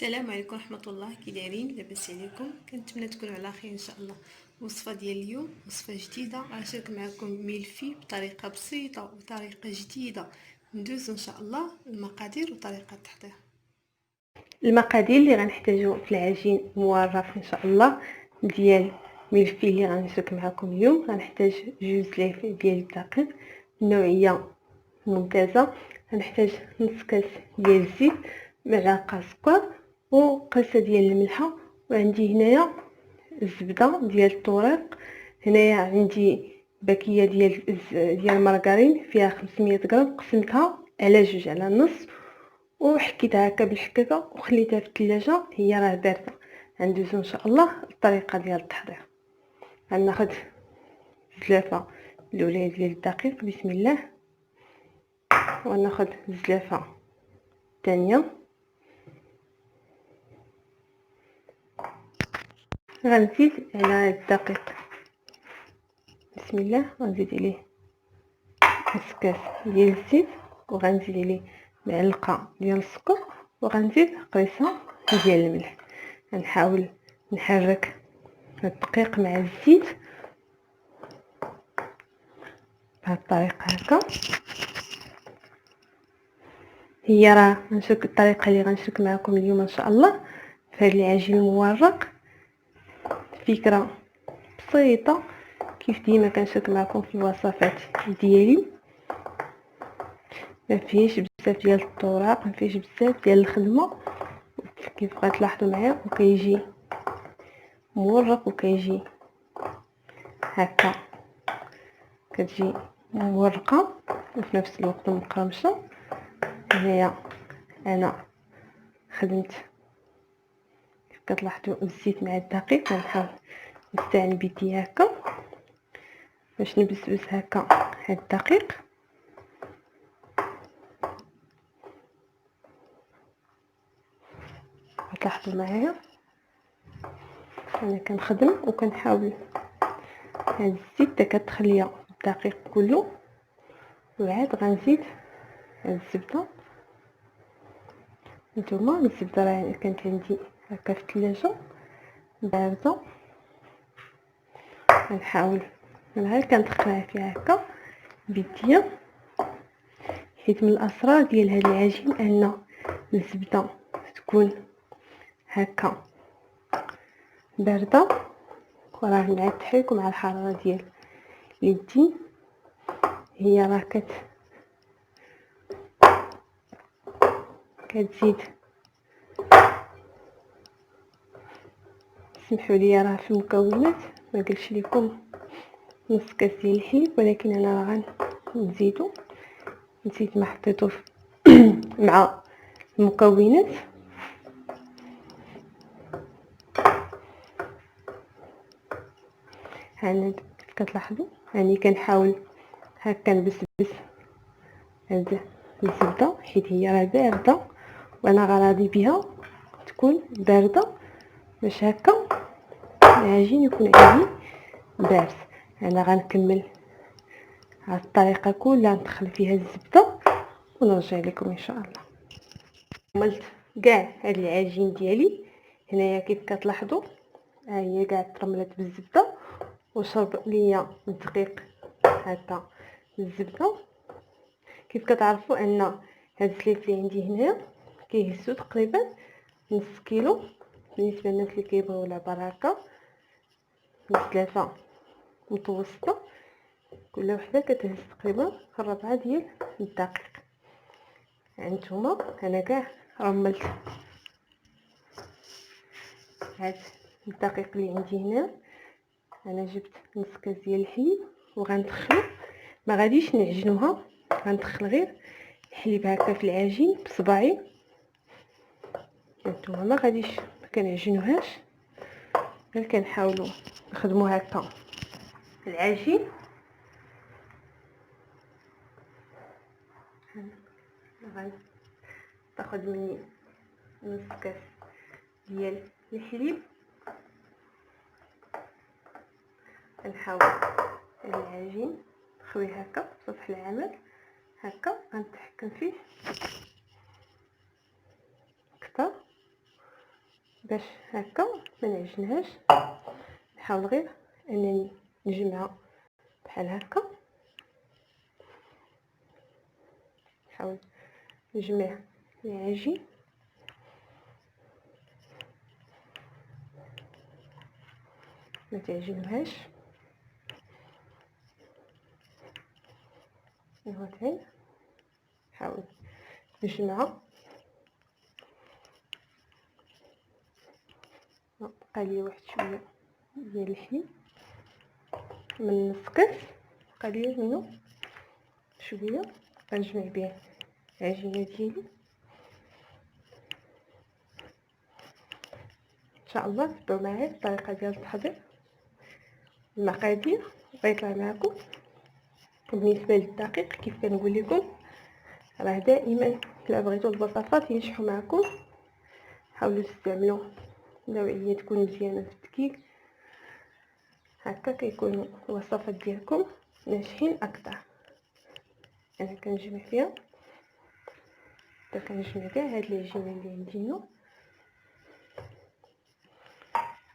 السلام عليكم ورحمه الله. كي دايرين؟ لاباس عليكم؟ كنتمنى تكونوا على خير ان شاء الله. وصفه ديال اليوم وصفه جديده غنشارك معكم ملفي بطريقه بسيطه وطريقه جديده. ندوز ان شاء الله المقادير وطريقه التحضير. المقادير اللي غنحتاجو في العجين مورف ان شاء الله ديال ملفي اللي غنشارك معكم اليوم. غنحتاج جوج لاف ديال الدقيق نوعيه ممتازه. غنحتاج نص كاس ديال الزيت، معلقه سكر، وقرصه ديال الملحه. وعندي هنايا الزبده ديال الطوريق. هنايا عندي باكيه ديال المارغرين فيها 500 غرام، قسمتها على جوج على النص وحكيتها هكا بالحكاكه وخليتها في الثلاجه. هي راه بارده. غندوزو ان شاء الله الطريقه ديال التحضير. غناخذ الزلافه الاولى ديال الدقيق، بسم الله، وناخذ الزلافه الثانيه. غنزيد على الدقيق، بسم الله، غنزيد عليه نص كاس ديال الزيت، وغنزيد عليه معلقه ديال السكر، وغنزيد قريصه ديال الملح. غنحاول نحرك الدقيق مع الزيت بهذه الطريقه هكا. هي راه غنشوف الطريقه اللي غنشارك معكم اليوم ان شاء الله في هذا العجين المورق. فكره بسيطه كيف ديما كنشارك معكم في الوصفات ديالي. ما فيهش بزاف ديال الطرق، ما فيهش بزاف ديال الخدمه، كيف غتلاحظوا معايا، وكيجي مورق وكيجي هكا، كتجي مورقه وفي نفس الوقت مقرمشه. هنايا انا خدمت كيف كتلاحظوا الزيت مع الدقيق. غنحاول نستعمل بيدي هكا باش نبسبس هكا هاد الدقيق. غتلاحظوا معايا انا كنخدم وكنحاول هاد الزيت كتخلي الدقيق كله. وعاد غنزيد هاد الزبده. نتوما الزبده راه كانت عندي هكا في الثلاجه بارده. غنحاول غير كندخلها فيها هكا بيديا، حيت من الاسرار ديال هاد العجين ان الزبده تكون هكا بارده، وراه مع التحريك ومع الحراره ديال اليدين هي راه كتزيد. سمحوا لي راه في المكونات ما قلتش لكم نص كاس ديال الحليب، ولكن انا راه غنزيدو، نسيت ما حطيتوش مع المكونات. هنا كتلاحظوا راني كنحاول هكا نبسبس هاد الزبده حيت هي راه بارده، وانا غراضي بها تكون بارده باش هكا العجين يكون عندي بارد. انا غنكمل هاد الطريقه كلها، ندخل فيها الزبده ونرجع لكم ان شاء الله. عملت كاع هاد العجين ديالي. هنايا كيف كتلاحظوا ها هي كاع ترملت بالزبده وشرب ليا الدقيق هكا الزبده. كيف كتعرفوا ان هاد الزليت اللي عندي هنايا كيهزوا تقريبا نص كيلو. بالنسبه للناس اللي كيبغيو العبار هكا بزلافه متوسطه، كل وحده كتهز تقريبا ربعه ديال الدقيق. هانتوما انا كاع رملت هاد الدقيق اللي عندي هنا. انا جبت نص كاس ديال الحليب وغندخلو، ما غاديش نعجنوها، غندخل غير الحليب هكا في العجين بصباعي. هانتوما ما غاديش ما كنعجنوهاش، غير كنحاولوا نخدموا هكا العجين. غتاخد مني نص كاس ديال الحليب. نحاول العجين نخويه هكا في سطح العمل هكا، غنتحكم فيه اكثر باش هكا ما نعجنهاش. نحاول غير انني نجمعها بحال هكا، نحاول نجمع العجين ما تعجنوهاش. هاهي نحاول نجمعها. بقى لي واحد شويه ديال الحليب من نص كاس، بقى لي منه شويه غنجمع به العجينه ديالي. ان شاء الله تبعوا معايا الطريقه ديال التحضير. المقادير غيطلع معكم. بالنسبه للدقيق كيف كنقول لكم، راه دائما الا بغيتو الوصفات ينجحوا معكم حاولوا تستعملوا نوعيه تكون مزيانه في الدقيق، هكا كيكونوا الوصفات ديالكم ناجحين اكثر. انا كنجمع فيها حتى كنجمع كاع هاد العجينه اللي عندي هنا،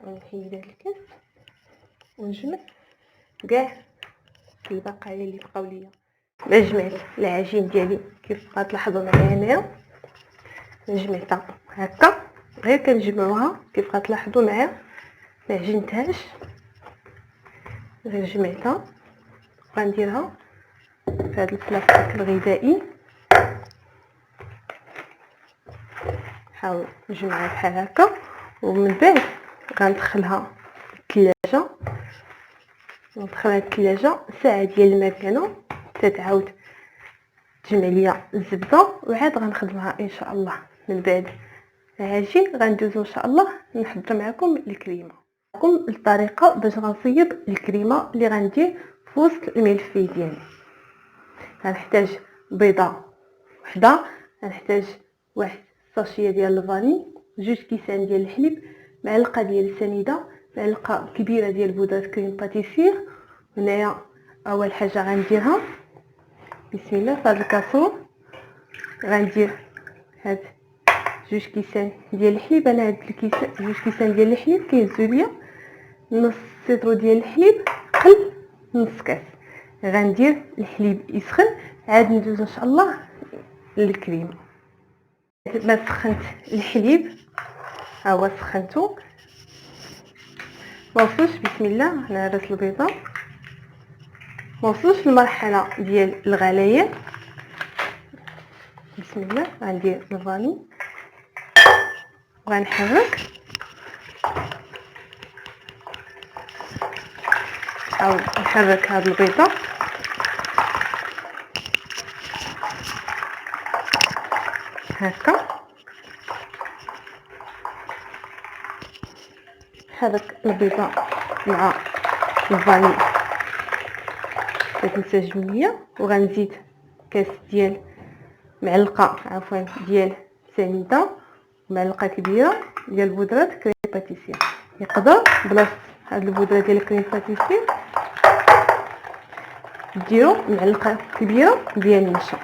ونحيد هاد الكاس ونجمع كاع البقايا اللي بقاو ليا. جمعت العجين ديالي كيف غتلاحظوا معايا هنايا، جمعتها هكا غير كنجمعوها كيف غتلاحظوا معايا، ما عجنتهاش غير جمعتها. غنديرها في هذا البلاستيك الغذائي، نحاول نجمعها بحال هكا، ومن بعد غندخلها الثلاجه. ندخلها الثلاجه ساعه ديال المكانه تتعاود تجمع ليا الزبده، وعاد غنخدمها ان شاء الله. من بعد العجين غندوزو ان شاء الله نحضر معكم الكريمه. معكم الطريقه باش غنصيب الكريمه اللي غندير في وسط الملفي ديالي. غنحتاج بيضه وحده، غنحتاج واحد ساشيه ديال الفاني، 2 كيسان ديال الحليب، معلقه ديال السنيده، معلقه كبيره ديال بودره كريم باتيسير. هنايا اول حاجه غنديرها بسم الله في هذا الكاسرون غندير هاد 2 كيسان ديال الحليب. انا هاد الكيسان 2 كيسان ديال الحليب كيهزوا ليا نص سيطرو ديال الحليب قل نص كاس. غندير الحليب يسخن عاد ندوز ان شاء الله للكريمه. ما سخنت الحليب ها هو سخنته، ما وصلش بسم الله نهرس البيضه، ما وصلش للمرحله ديال الغليان. بسم الله غندير الفاني وغنحرك، نحاول نحرك هاد البيضه هكا. نحرك البيضه مع الفاني كتنسجم ليا، وغنزيد كاس ديال معلقه عفوا ديال سنيده، معلقه كبيره ديال بودره كريم باتيسير. يقدر بلاصه هاد البودره ديال الكريم باتيسير ديروا معلقه كبيره ديال النشا.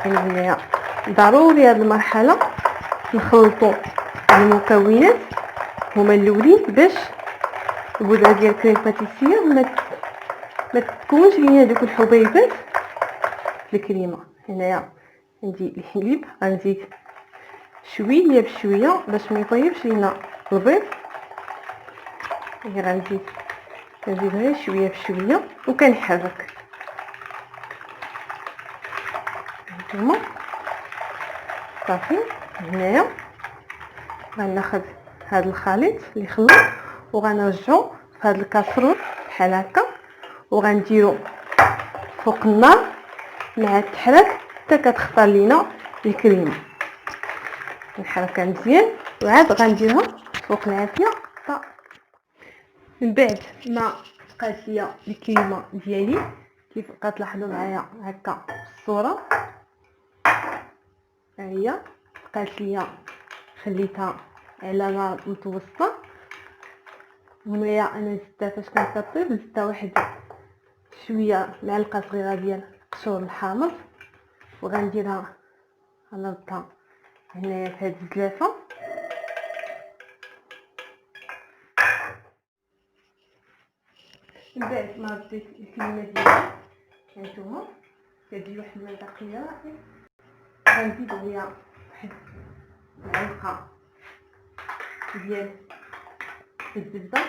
هنايا ضروري هاد المرحله نخلطوا المكونات هما الاولين باش البودره ديال الكريم باتيسير ما تكونش لينا دوك الحبيبات في الكريمه. هنايا عندي الحليب غنزيد شويه بشويه باش ما يطيبش لينا البيض. غنزيد غير شويه بشويه وكنحرك. هانتوما صافي. هنايا غناخذ هذا الخليط اللي خلط وغنرجعو في هذا الكاسرون بحال هكا، وغنديرو فوق النار مع التحرك حتى كتختار لينا الكريمه. نحركها مزيان وعاد غنديرها فوق العافيه. من بعد ما بقات ليا الكريمه ديالي كيف كتلاحظوا معايا هكا في الصوره، ها هي بقات ليا خليتها على نار متوسطه. هنايا انا زدتها فاش كانت كطيب زدتها واحد شويه معلقه صغيره ديال قشور الحامض، وغنديرها غنردها هنايا في هاد الزلافه. من بعد ما رديت الكلمه ديالي هانتوما كتجي واحد المنطقيه غنزيد عليها واحد معلقه ديال الزبده.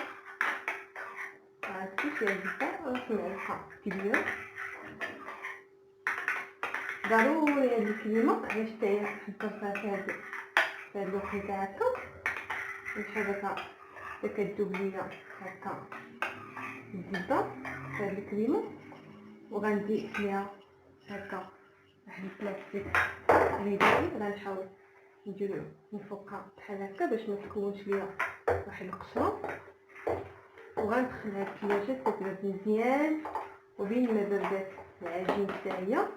عرفتي شي الزبده نص معلقه كبيره. ضروري هاد الكلمه باش تاهي حضرتها في هاد الوقيته هكا نحركها حتى كتذوب ليا هكا الزبده في هاد الكريمه، وغنزيد فيها هكا واحد البلاستيك غذائي غنحاول نديرو من فوقها بحال هكا باش ما تكونش ليا واحد القشره، وغندخلها الثلاجه تبرد مزيان. وبين ما بردات العجين تاعي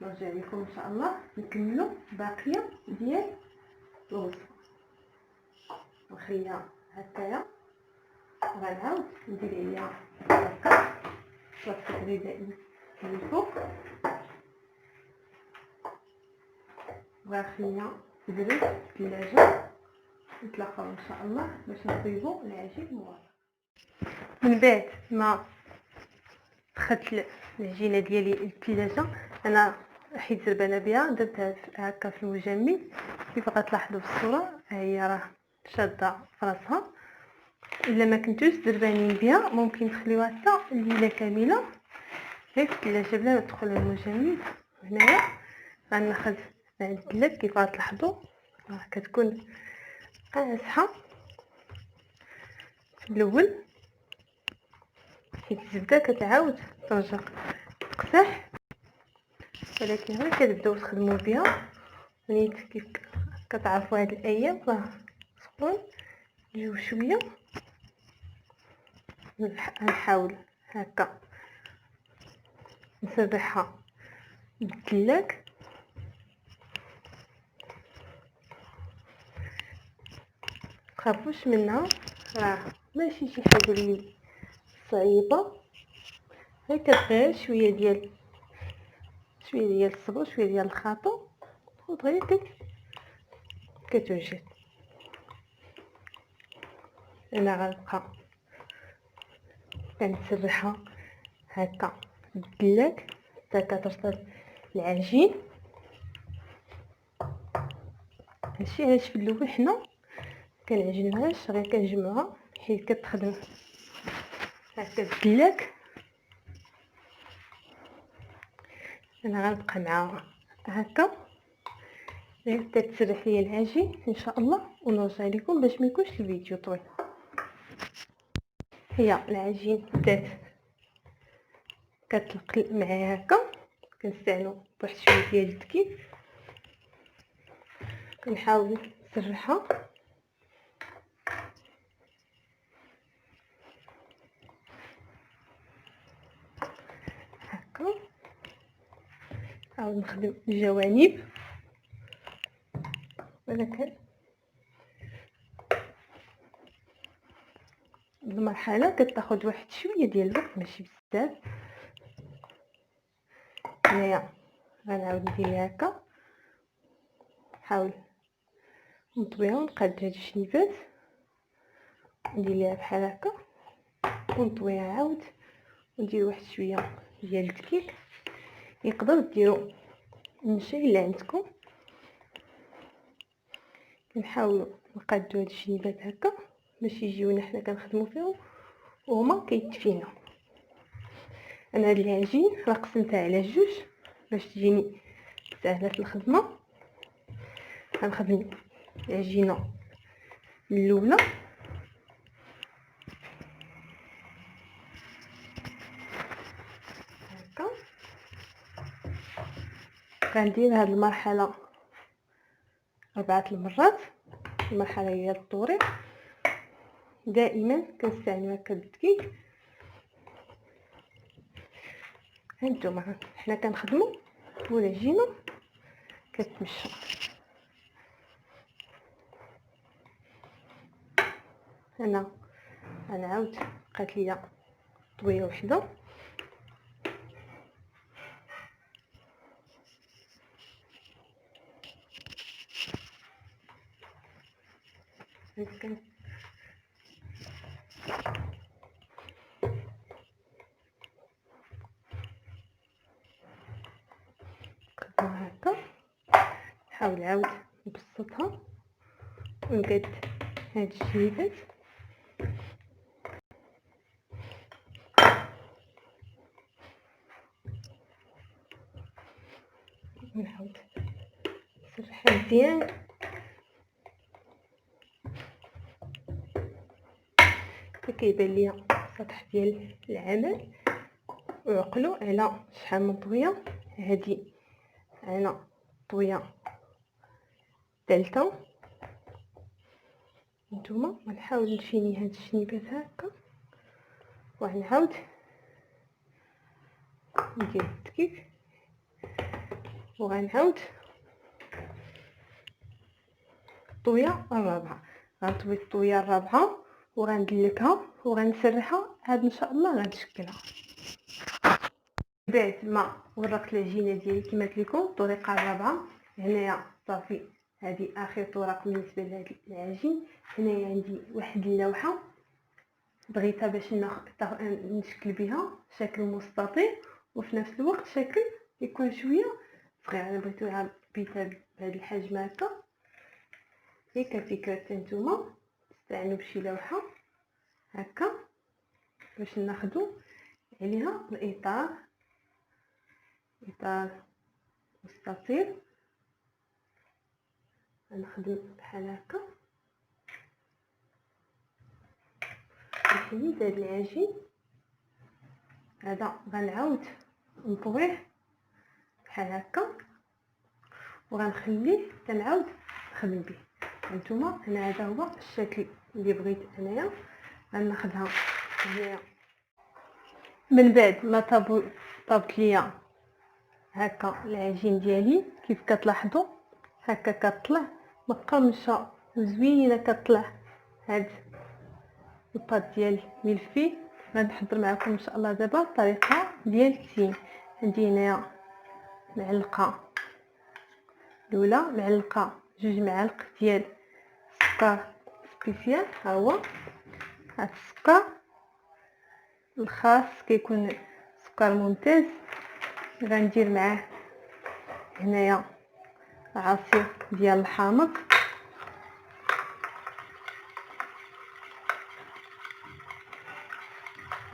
نرجع لكم ان شاء الله نكملوا باقيه ديال الوصفه. نخليها هكايا غنعاود ندير عليها هكا بلاستيك غذائي من الفوق وغنخليها تبرد في الثلاجه. نتلاقاو ان شاء الله باش نطيبوا العجين موالف. من بعد ما دخلت العجينه ديالي للثلاجه انا حيت زربانه بها درتها هكا في المجمد كيف غتلاحظوا في الصوره، هي راه شاده في راسها. الا ما كنتوش زربانين بها ممكن تخليوها حتى الليله كامله غير في الثلاجه بلا ما تدخل المجمد. هنايا غناخذ الدلك كيف غتلاحظوا راه كتكون قاصحه في الاول حيت الزبده كتعاود ترجع تقسح، ولكن ملي كتبداو تخدموا بها نيت كيف كتعرفوا هاد الايام راه سخون الجو شويه. نحاول هكا نسرحها بالدلاك تخافوش منها، راه ماشي شي حاجه اللي صعيبه، غير كتبغي شويه ديال الصبر شويه ديال الخطو ودغيا كتوجد. انا غنبقى كنسرحها هكا بالدلاك حتى كترطب العجين. هادشي علاش في الاول حنا كنعجنوهاش غير كنجمعوها حيت كتخدم هكا بالدلاك. انا غنبقى مع هكا غير تتسرح ليا العجين ان شاء الله ونرجع لكم باش ما يكونش الفيديو طويل. هي العجين بدات كتلقل معايا هكا، كنستعملوا بواحد شويه ديال التكييف كنحاول نسرحها هكا. نحاول نخدم الجوانب ولكن المرحله كتاخذ واحد شويه ديال الوقت ماشي بزاف. هنايا غنعاود ندير هكا نحاول نطويها ونقاد هاد الشنيبات ندير ليها بحال هكا ونطويها عاود وندير واحد شويه ديال الدقيق. يقدر ديروا النشا اللي عندكم. كنحاولوا نقادو هاد الشنيبات هكا باش يجيونا حنا كنخدموا فيهم وهما كيتفينا. انا هاد العجين راه قسمتها على جوج باش تجيني سهله في الخدمه. غنخدم العجينه الاولى هكا. غندير هاد المرحله 4 المرات. المرحله هي الطوري دائما كنستعمل هكا الدقيق. هانتوما حنا كنخدموا والعجينه كتمشى. انا غنعاود بقات ليا طويه وحده هكا هكا نحاول عاود نبسطها ونقاد هاد الجهيدات ونعاود نسرحها مزيان. كيبان ليا السطح ديال العمل، وعقلوا على شحال من طويه. هادي انا طويه ثالثه. نتوما غنحاول نفيني هاد الشنيبات هكا وغنعاود ندير التكيك وغنعاود الطويه الرابعه. غنطوي الطويه الرابعه وغندلكها وغنسرحها عاد ان شاء الله غنشكلها. بعد ما ورقت العجينه ديالي كما قلت لكم الطريقه الرابعه. هنايا صافي هذه اخر طرق بالنسبه لهذا العجين. هنايا عندي واحد اللوحه بغيتها باش نشكل بها شكل مستطيل وفي نفس الوقت شكل يكون شويه صغير. انا بغيتوها بيتها بهذا الحجم هكا. هي كفكره نتوما تستعنوا بشي لوحه هكا باش ناخذوا عليها الاطار مستطيل. غنخدم بحال هكا نحيد هذا العجين هذا غنعاود نطويه بحال هكا وغنخليه تنعاود نخدم به. هانتوما انا هذا هو الشكل اللي بغيت انايا. غناخذها هنايا من بعد ما طابت ليا هكا العجين ديالي كيف كتلاحظوا هكا كطلع مقرمشه وزوينه. كطلع هاد الباط ديال ملفي. غنحضر معكم ان شاء الله دابا الطريقه ديال التزيين. عندي هنايا معلقه الاولى، معلقه 2 معالق ديال السكر سبيسيال. ها هو هاد السكر الخاص كيكون سكر ممتاز. غندير معاه هنايا عصير ديال الحامض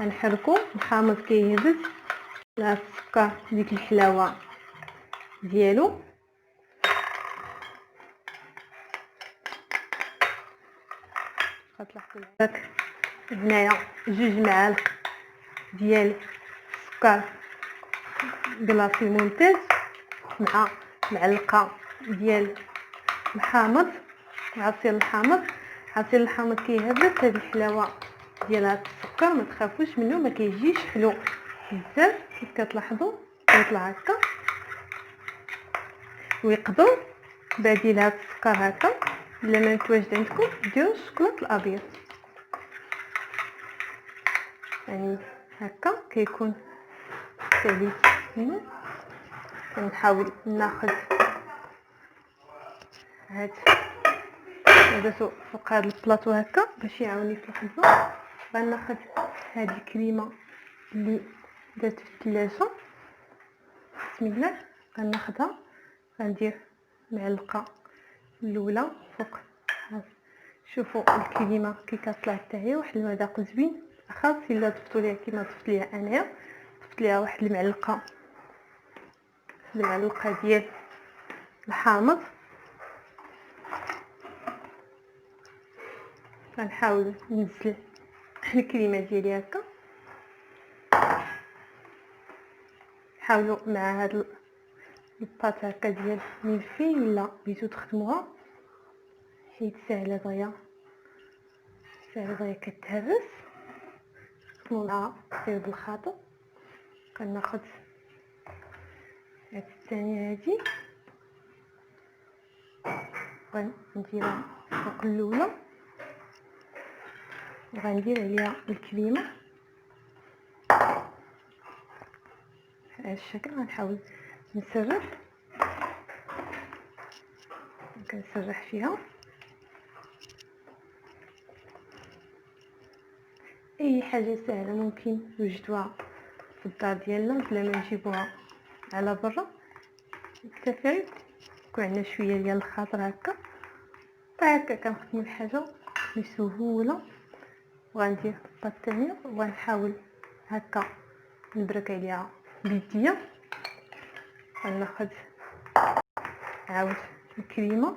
غنحركو. الحامض كيهبط لهاد السكر ديك الحلاوه ديالو. غتلاحظوا هنايا 2 معالق ديال السكر بلاصي ممتاز مع معلقه ديال الحامض عصير الحامض. عصير الحامض كيهبط هاد الحلاوه ديال هاد السكر. ما تخافوش منه، ما كيجيش حلو بزاف كيف كتلاحظوا كيطلع هكا. ويقدر بديل هاد السكر هكا الا ما متواجد عندكم ديروا الشوكولاط الابيض. يعني هكا كيكون سهل منه. نحاول ناخذ هذا فوق هذا البلاطو هكا باش يعاوني في الخدمه. غناخذ هذه الكريمه اللي درت في الثلاجه. بسم الله غناخذها غندير معلقه الاولى فوق. شوفوا الكريمه كي كتطلع حتى هي واحد المذاق زوين. خاص الا ضفتوا ليها كيما ضفت ليها انايا. ضفت ليها واحد المعلقه ديال الحامض. غنحاول ننزل الكريمه ديالي هكا. حاولوا مع هاد الباط هكا ديال ملفي الا بغيتو تخدموها حيت ساهله دغيا كتهرس. خدموها غير بالخاطر. كناخذ هاد الثانيه هادي غنديرها فوق الاولى وغندير عليها الكريمه بهذا الشكل. غنحاول نسرح كنسرح فيها اي حاجه سهله ممكن نوجدوها في الدار ديالنا بلا ما نجيبوها على برا. كتفري يكون عندنا شويه ديال الخضر هكا، هكا كنخدموا الحاجه مسهوله. وغندير الطه الثانيه وغنحاول هكا نبرك عليها بيديا. غناخذ عاود الكريمه.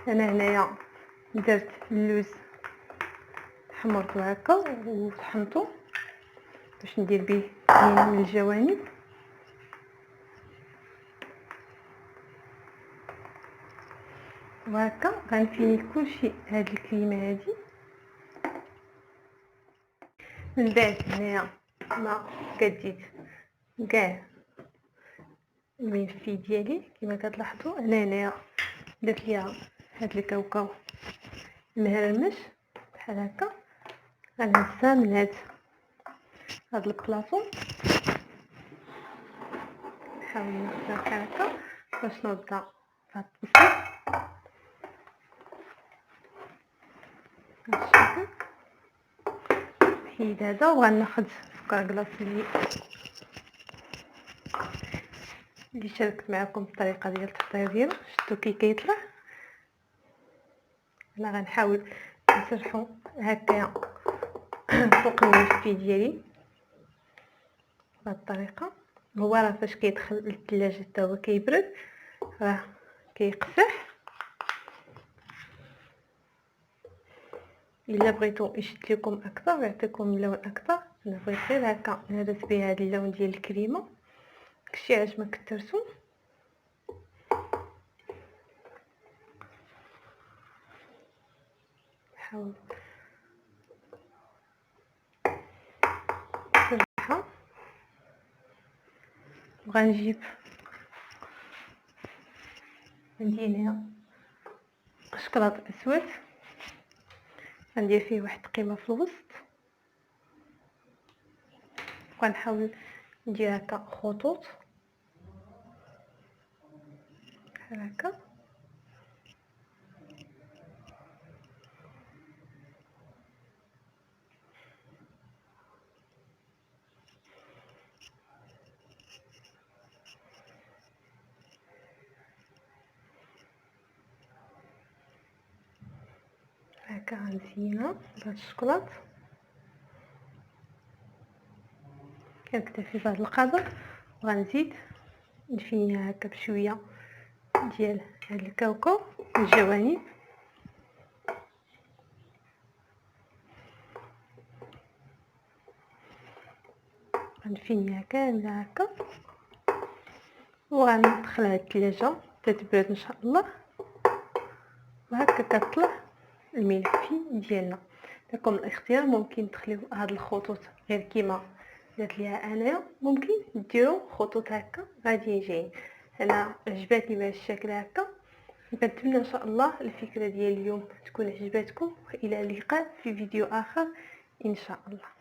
انا هنايا درت اللوز حمرته هكا وطحنته باش ندير به من الجوانب. وهكا غنفيني كلشي هاد الكريمه هادي. من بعد هنايا ما كديت كاع الملفي ديالي كما كتلاحظوا. انا هنايا درت ليها هاد الكاوكاو مهرمش بحال هكا. غنهزها من هاد البلاطو، نحاول ناخذها بحال هكا باش نوضع هاد البصل هادشي. نحيد هذا وغناخذ سكر كلاص اللي شاركت معكم الطريقه ديال التحضير ديالو. شفتوا كي كيطلع. انا غنحاول نسرحو هكايا فوق الملفي ديالي بهذه الطريقه. هو راه فاش كيدخل للثلاجه حتى هو كيبرد راه كيقسح. الا بغيتو يشد لكم اكثر ويعطيكم اللون اكثر، انا بغيت غير هكا نهرس به هذا اللون ديال الكريمه. داكشي علاش ما كثرتو. نحاول نسرحها. وغنجيب عندي هنا شكلاط اسود غندير فيه واحد القيمه في الوسط. وغنحاول ندير هكا خطوط بحال هكا. هكا غنزينها بهذا الشكلاط. كنكتفي بهذا القدر وغنزيد نفينيها هكا بشويه ديال هاد الكاوكاو من الجوانب. غنفينيها كامله هكا وغندخلها للثلاجه تتبرد ان شاء الله. وهكا كتطلع الملفي ديالنا. لكم الاختيار، ممكن تخليو هاد الخطوط غير كيما درت ليها انايا، ممكن ديروا خطوط هكا غاديين جايين. انا عجباتني بهذا الشكل هكا. كنتمنى ان شاء الله الفكره ديال اليوم تكون عجباتكم. والى اللقاء في فيديو اخر ان شاء الله.